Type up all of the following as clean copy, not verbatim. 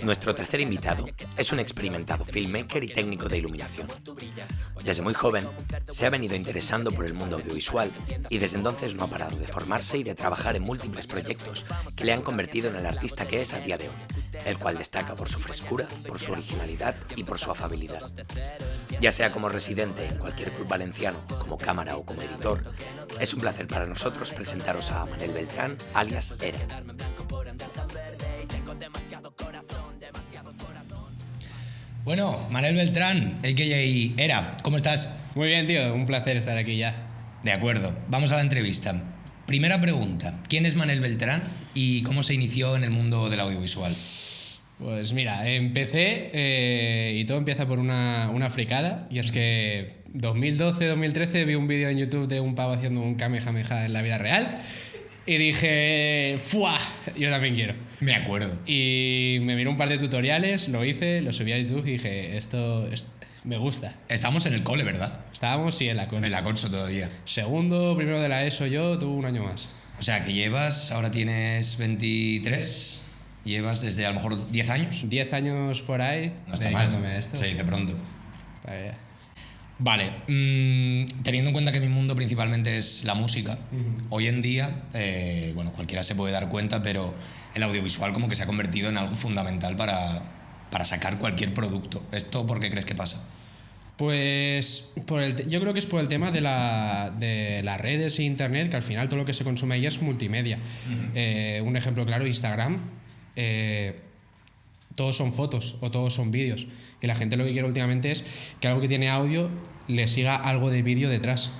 Nuestro tercer invitado es un experimentado filmmaker y técnico de iluminación. Desde muy joven se ha venido interesando por el mundo audiovisual y desde entonces no ha parado de formarse y de trabajar en múltiples proyectos que le han convertido en el artista que es a día de hoy, el cual destaca por su frescura, por su originalidad y por su afabilidad. Ya sea como residente en cualquier club valenciano, como cámara o como editor, es un placer para nosotros presentaros a Manel Beltrán, alias Era. Bueno, Manel Beltrán, a.k.a. Era, ¿cómo estás? Muy bien, tío, un placer estar aquí ya. De acuerdo, vamos a la entrevista. Primera pregunta, ¿quién es Manel Beltrán y cómo se inició en el mundo del audiovisual? Pues mira, empecé y todo empieza por una fricada, y es que 2012-2013 vi un vídeo en YouTube de un pavo haciendo un kamehameha en la vida real y dije, ¡fua! Yo también quiero. Me acuerdo. Y me miré un par de tutoriales, lo hice, lo subí a YouTube y dije, esto me gusta. Estábamos en el cole, ¿verdad? Estábamos, sí, en la Conso. En la Conso todavía. Segundo, primero de la ESO yo, tuve un año más. O sea, que llevas, ahora tienes 23, llevas desde a lo mejor 10 años. 10 años por ahí. No está mal, a esto. se dice pronto. Vaya. Vale, teniendo en cuenta que mi mundo principalmente es la música, hoy en día, bueno, cualquiera se puede dar cuenta, pero el audiovisual como que se ha convertido en algo fundamental para sacar cualquier producto. ¿Esto por qué crees que pasa? Pues yo creo que es por el tema de las redes e internet, que al final todo lo que se consume ahí es multimedia. Un ejemplo claro, Instagram. Todos son fotos o todos son vídeos, y la gente lo que quiere últimamente es que algo que tiene audio le siga algo de vídeo detrás,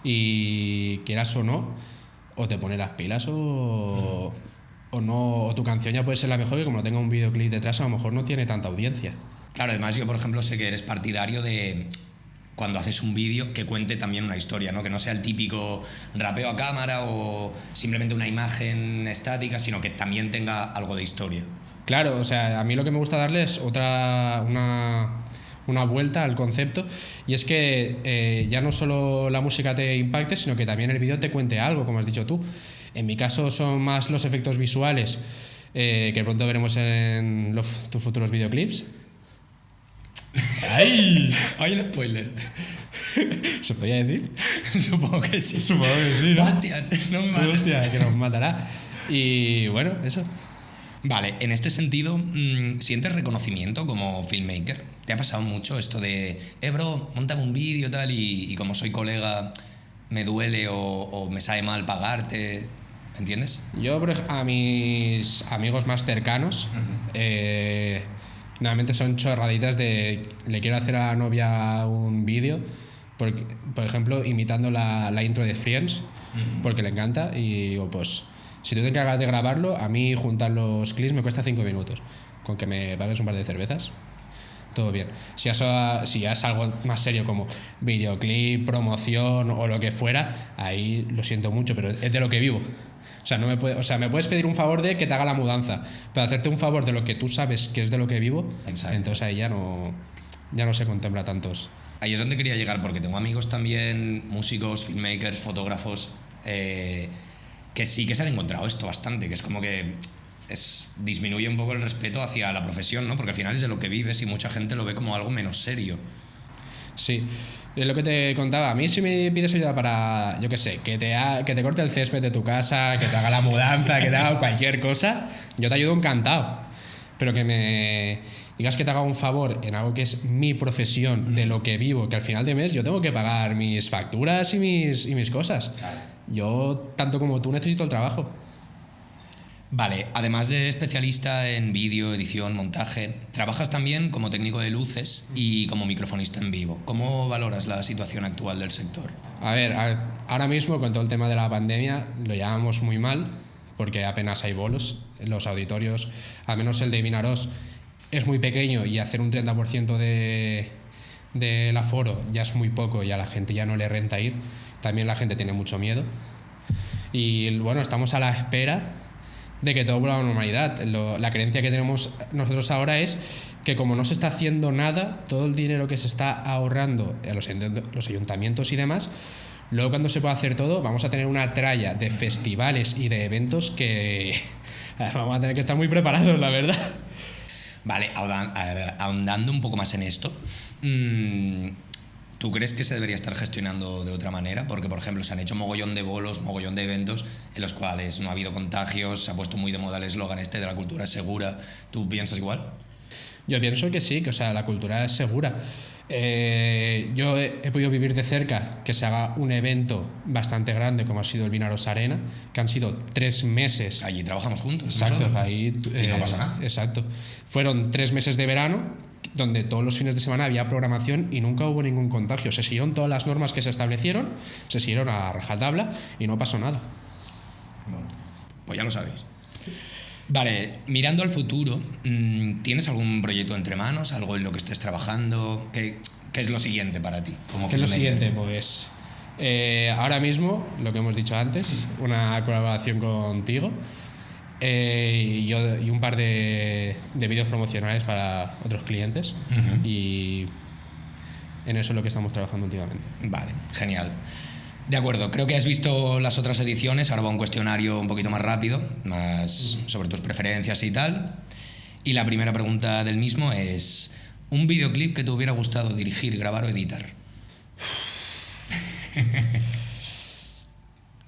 y quieras o no, o te pone las pilas o no, o tu canción ya puede ser la mejor, que como no tenga un videoclip detrás a lo mejor no tiene tanta audiencia. Claro, además yo por ejemplo sé que eres partidario de cuando haces un vídeo que cuente también una historia, ¿no? Que no sea el típico rapeo a cámara o simplemente una imagen estática, sino que también tenga algo de historia. Claro, o sea, a mí lo que me gusta darle es una vuelta al concepto, y es que ya no solo la música te impacte, sino que también el vídeo te cuente algo, como has dicho tú. En mi caso son más los efectos visuales, que pronto veremos en tus futuros videoclips. ¡Ay! ¡Ay, el spoiler! ¿Se podría decir? Supongo que sí. Supongo que sí, ¿no? ¡Hostia! No me mates. Hostia, que nos matará. Y bueno, eso. Vale, en este sentido, ¿sientes reconocimiento como filmmaker? ¿Te ha pasado mucho esto de, bro, montame un vídeo tal y como soy colega me duele o me sabe mal pagarte? ¿Entiendes? Yo, a mis amigos más cercanos, normalmente son chorraditas de le quiero hacer a la novia un vídeo, por ejemplo, imitando la intro de Friends, porque le encanta, y digo, pues si tú te encargas de grabarlo, a mí juntar los clips me cuesta 5 minutos. Con que me pagues un par de cervezas, todo bien. Si ya es algo más serio como videoclip, promoción o lo que fuera, ahí lo siento mucho, pero es de lo que vivo. O sea, me puedes pedir un favor de que te haga la mudanza, pero hacerte un favor de lo que tú sabes que es de lo que vivo. Exacto. Entonces ahí ya no se contempla tantos. Ahí es donde quería llegar, porque tengo amigos también, músicos, filmmakers, fotógrafos, que sí que se han encontrado esto bastante, que es como que disminuye un poco el respeto hacia la profesión, ¿no? Porque al final es de lo que vives y mucha gente lo ve como algo menos serio. Sí, es lo que te contaba. A mí si me pides ayuda para, yo qué sé, que te corte el césped de tu casa, que te haga la mudanza, que te haga cualquier cosa, yo te ayudo encantado. Pero que me digas que te haga un favor en algo que es mi profesión, de lo que vivo, que al final de mes yo tengo que pagar mis facturas y mis cosas. Claro. Yo, tanto como tú, necesito el trabajo. Vale, además de especialista en vídeo, edición, montaje, trabajas también como técnico de luces y como microfonista en vivo. ¿Cómo valoras la situación actual del sector? A ver, ahora mismo con todo el tema de la pandemia lo llevamos muy mal, porque apenas hay bolos en los auditorios, al menos el de Vinaròs es muy pequeño y hacer un 30% del aforo ya es muy poco y a la gente ya no le renta ir, también la gente tiene mucho miedo. Y bueno, estamos a la espera de que todo vuelva a la normalidad. La creencia que tenemos nosotros ahora es que como no se está haciendo nada, todo el dinero que se está ahorrando en los ayuntamientos y demás, luego cuando se pueda hacer todo, vamos a tener una tralla de festivales y de eventos que vamos a tener que estar muy preparados, la verdad. Vale, ahondando un poco más en esto, ¿tú crees que se debería estar gestionando de otra manera? Porque, por ejemplo, se han hecho mogollón de bolos, mogollón de eventos en los cuales no ha habido contagios, se ha puesto muy de moda el eslogan este de la cultura es segura. ¿Tú piensas igual? Yo pienso que sí, que o sea, la cultura es segura. Yo he podido vivir de cerca que se haga un evento bastante grande como ha sido el Vinaros Arena, que han sido 3 meses. Allí trabajamos juntos. Exacto, nosotros. ahí, y no pasa nada. Exacto. Fueron 3 meses de verano donde todos los fines de semana había programación y nunca hubo ningún contagio. Se siguieron todas las normas que se establecieron, se siguieron a rajatabla y no pasó nada. Bueno, pues ya lo sabéis. Vale, mirando al futuro, ¿tienes algún proyecto entre manos? ¿Algo en lo que estés trabajando? ¿Qué es lo siguiente para ti? ¿Qué es lo siguiente? Pues ahora mismo, lo que hemos dicho antes, una colaboración contigo y un par de vídeos promocionales para otros clientes. Y en eso es lo que estamos trabajando últimamente. Vale, genial. De acuerdo, creo que has visto las otras ediciones, ahora va un cuestionario un poquito más rápido, más sobre tus preferencias y tal. Y la primera pregunta del mismo es, ¿un videoclip que te hubiera gustado dirigir, grabar o editar?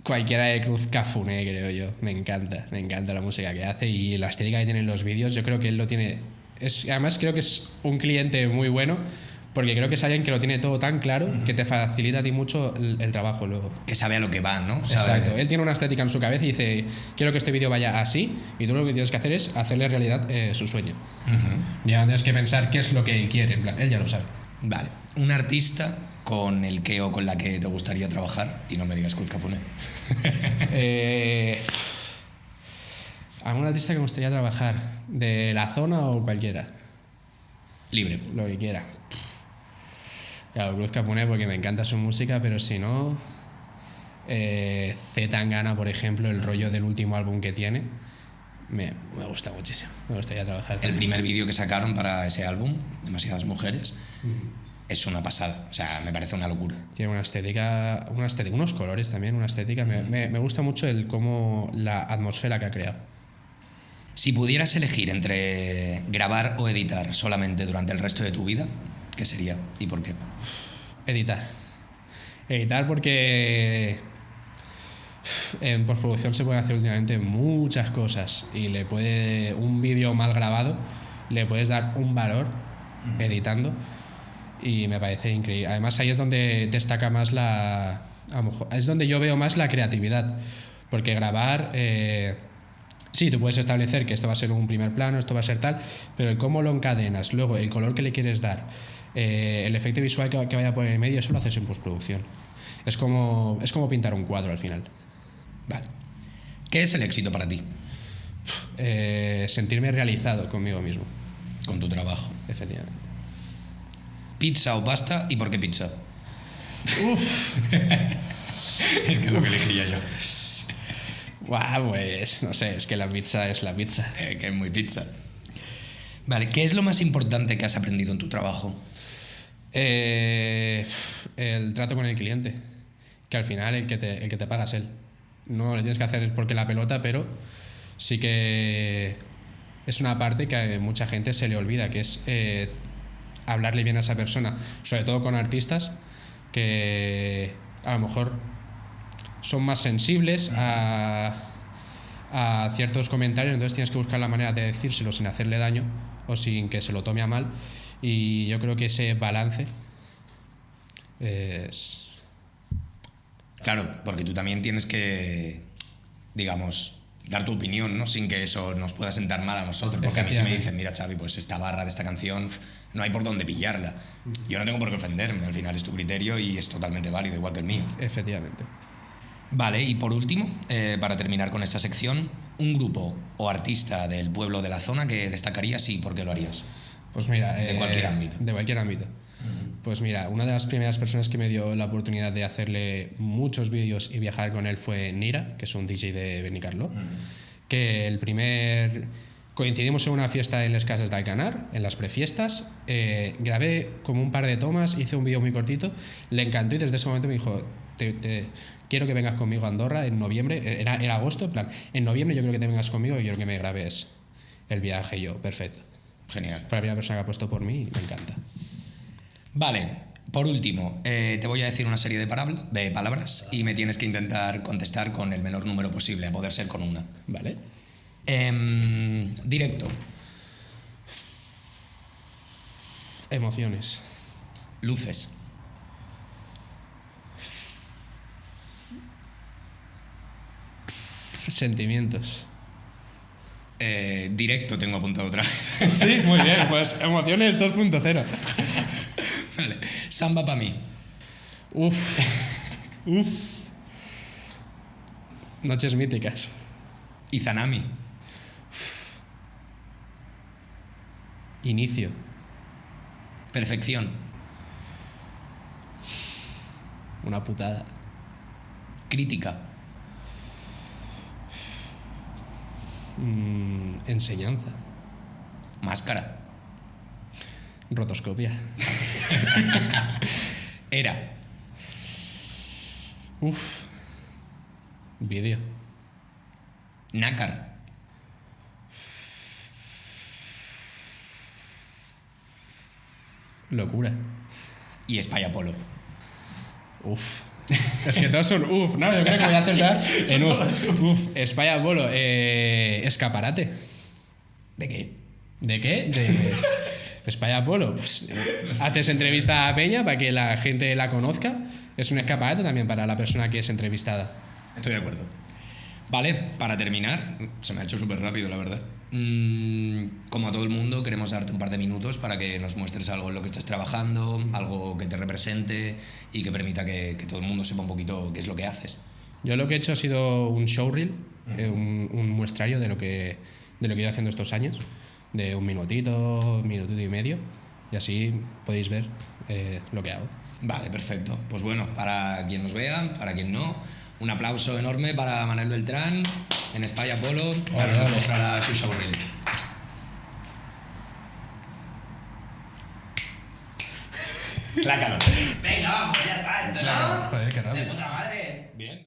Cualquiera de Cruz Cafuné, creo yo. Me encanta la música que hace y la estética que tienen los vídeos. Yo creo que él lo tiene... además creo que es un cliente muy bueno, porque creo que es alguien que lo tiene todo tan claro que te facilita a ti mucho el trabajo luego. Que sabe a lo que va, ¿no? Exacto. Él tiene una estética en su cabeza y dice, quiero que este vídeo vaya así, y tú lo que tienes que hacer es hacerle realidad su sueño. Ya tienes que pensar qué es lo que él quiere, en plan, él ya lo sabe. Vale. Un artista con el que o con la que te gustaría trabajar, y no me digas Cruz Cafuné. ¿Algún artista que me gustaría trabajar? ¿De la zona o cualquiera? Libre. Lo que quiera. Claro, Cruz Cafuné porque me encanta su música, pero si no, C. Tangana, por ejemplo, el rollo del último álbum que tiene, me gusta muchísimo, me gustaría trabajar. El primer vídeo que sacaron para ese álbum, Demasiadas Mujeres, es una pasada, o sea, me parece una locura. Tiene una estética, unos colores también, una estética, me gusta mucho la atmósfera que ha creado. Si pudieras elegir entre grabar o editar solamente durante el resto de tu vida, ¿qué sería y por qué? Editar porque en postproducción se pueden hacer últimamente muchas cosas y un vídeo mal grabado le puedes dar un valor editando y me parece increíble. Además ahí es donde destaca más a lo mejor, es donde yo veo más la creatividad, porque grabar sí, tú puedes establecer que esto va a ser un primer plano, esto va a ser tal, pero el cómo lo encadenas, luego el color que le quieres dar, el efecto visual que vaya a poner en medio, eso lo haces en postproducción. Es como pintar un cuadro al final. Vale. ¿Qué es el éxito para ti? Sentirme realizado conmigo mismo. Con tu trabajo. Efectivamente. ¿Pizza o pasta y por qué pizza? Uf. Es que es lo que elegiría yo. Guau, pues no sé, es que la pizza es la pizza. Que es muy pizza. Vale, ¿qué es lo más importante que has aprendido en tu trabajo? El trato con el cliente, que al final el que te paga es él. No le tienes que hacer porque la pelota, pero sí que es una parte que a mucha gente se le olvida, que es hablarle bien a esa persona, sobre todo con artistas que a lo mejor son más sensibles a ciertos comentarios, entonces tienes que buscar la manera de decírselo sin hacerle daño o sin que se lo tome a mal, y yo creo que ese balance es... Claro, porque tú también tienes que, digamos, dar tu opinión, ¿no? Sin que eso nos pueda sentar mal a nosotros, porque a mí si me dicen, mira Xavi, pues esta barra de esta canción no hay por dónde pillarla, yo no tengo por qué ofenderme, al final es tu criterio y es totalmente válido, igual que el mío. Efectivamente. Vale, y por último, para terminar con esta sección, un grupo o artista del pueblo de la zona que destacarías y por qué lo harías. Pues mira... De cualquier ámbito. De cualquier ámbito. Pues mira, una de las primeras personas que me dio la oportunidad de hacerle muchos vídeos y viajar con él fue Nira, que es un DJ de Benicarló, que coincidimos en una fiesta en las casas de Alcanar, en las prefiestas, grabé como un par de tomas, hice un vídeo muy cortito, le encantó y desde ese momento me dijo, quiero que vengas conmigo a Andorra en noviembre, era agosto, en plan, en noviembre yo quiero que te vengas conmigo y quiero que me grabes el viaje. Y yo, perfecto. Genial. Fue la primera persona que ha puesto por mí y me encanta. Vale, por último, te voy a decir una serie de palabras y me tienes que intentar contestar con el menor número posible, a poder ser con una. Vale. Directo. Emociones. Luces. Sentimientos. Directo tengo apuntado otra vez. Sí, muy bien, pues emociones 2.0. Vale. Samba para mí. Uf. Noches míticas. Izanami. Inicio. Perfección. Una putada. Crítica. Enseñanza. Máscara. Rotoscopia. Era. Vídeo. Nácar. Locura. Y Spyapolo. Es que todos son no, yo creo que voy a acertar en Spyapolo. Escaparate. ¿De qué? ¿De qué? De Spyapolo. Pues, haces entrevista a Peña para que la gente la conozca. Es un escaparate también para la persona que es entrevistada. Estoy de acuerdo. Vale, para terminar, se me ha hecho súper rápido, la verdad. Como a todo el mundo, queremos darte un par de minutos para que nos muestres algo en lo que estás trabajando, algo que te represente y que permita que todo el mundo sepa un poquito qué es lo que haces. Yo lo que he hecho ha sido un showreel, un muestrario de lo que he ido haciendo estos años, de un minutito y medio, y así podéis ver lo que hago. Vale, perfecto. Pues bueno, para quien nos vea, para quien no, un aplauso enorme para Manel Beltrán en Spyapolo, para que nos mostrará su showreel. Clácalo. Venga, vamos, ya está, esto no. Joder, qué rabia. De puta madre. Bien.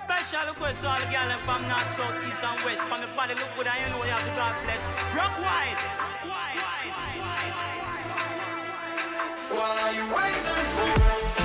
Special request to all the girls from north, south, east and west. From the body look good and you know you have to God bless. Rock wide. What are you waiting for?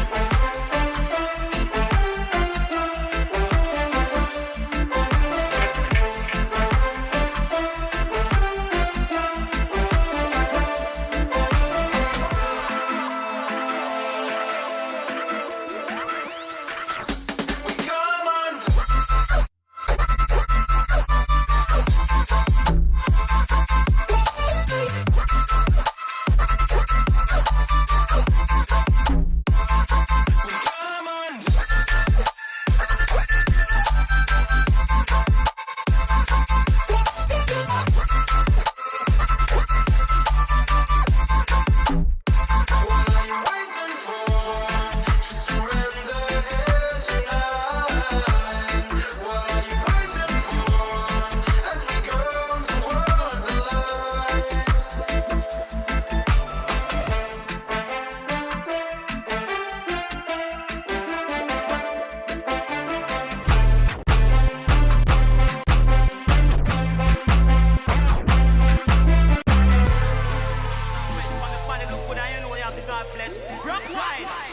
God bless. Rock wide.